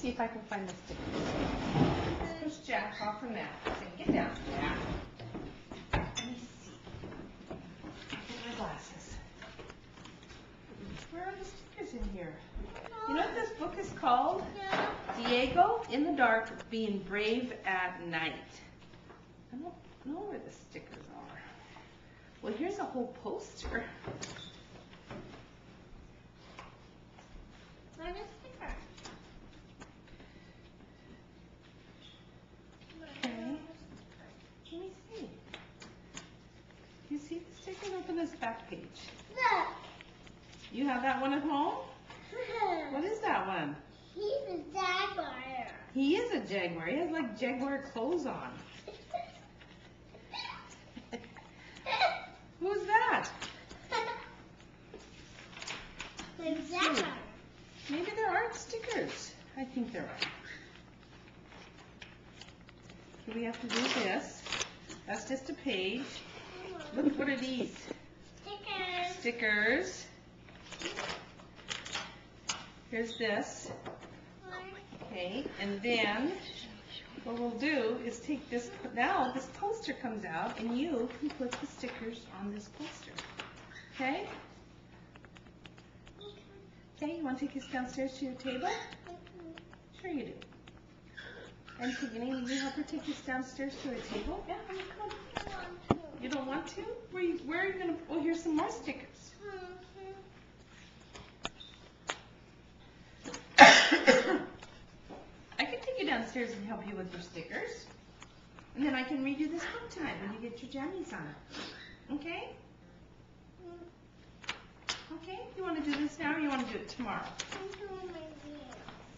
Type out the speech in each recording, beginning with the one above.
see if I can find the sticker. Push Jack off from that. Get down, Jack. Let me see. Get my glasses. Where are the stickers in here? You know what this book is called? Diego in the Dark, Being Brave at Night. I don't know where the stickers are. Well, here's a whole poster. Find a sticker. Okay. Let me see. Do you see the stickers? Open this back page. Look. You have that one at home? What is that one? He's a jaguar. He is a jaguar. He has like jaguar clothes on. Who's that? The jaguar. Maybe there aren't stickers. I think there are. So we have to do this. That's just a page. Look, what are these? Stickers. Stickers. Here's this. Okay, and then what we'll do is take this, now this poster comes out and you can put the stickers on this poster. Okay? Okay, you want to take this downstairs to your table? Sure you do. And Tiffany, will you help her take this downstairs to her table? Yeah, come on. You don't want to? Where are you going to, oh, here's some more stickers. I can take you downstairs and help you with your stickers. And then I can read you this book tonight when you get your jammies on. Okay? Okay? You want to do this now or you want to do it tomorrow?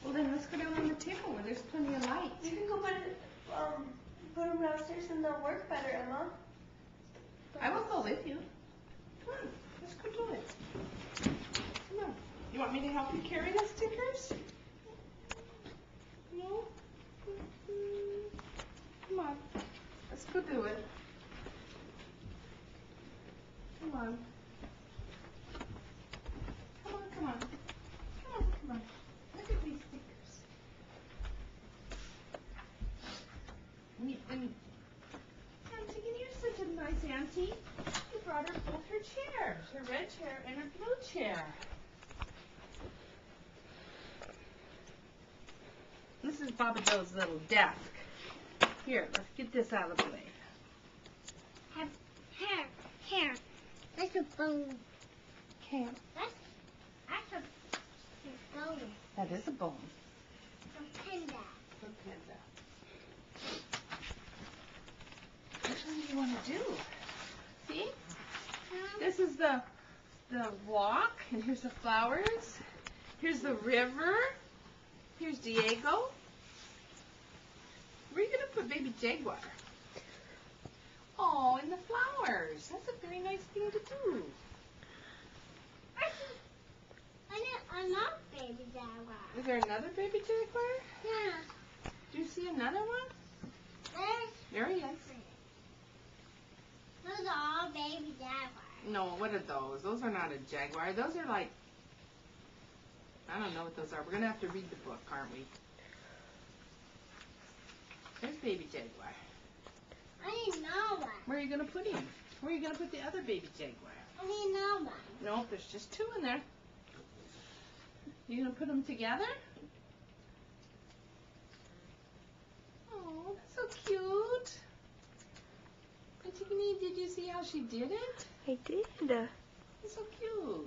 Well, then let's go down on the table where there's plenty of light. You can go put them downstairs and they'll work better, Emma. I will go with you. Come on, let's go do it. Come on. You want me to help you carry the stickers? No? Come on. Let's go do it. Come on. Come on, come on. Come on, come on. Look at these stickers. Antigone, you're such a nice auntie. You brought her both her chairs, her red chair and her blue chair. This is Baba Joe's little desk. Here, let's get this out of the way. Here. That's a bone. Okay. That's a bone. That is a bone. A panda. A panda. Which one do you want to do? See? This is the walk, and here's the flowers. Here's the river. Here's Diego. Where are you going to put baby Jaguar? Oh, in the flowers. That's a very nice thing to do. I love baby jaguar. Is there another baby Jaguar? Yeah. Do you see another one? There he is. Those are all baby jaguars. No, what are those? Those are not a Jaguar. Those are like, I don't know what those are. We're going to have to read the book, aren't we? There's baby Jaguar. I didn't know one. Where are you going to put him? Where are you going to put the other baby Jaguar? I didn't know one. No, there's just two in there. You going to put them together? Oh, that's so cute. Antigone, did you see how she did it? I did. It's so cute.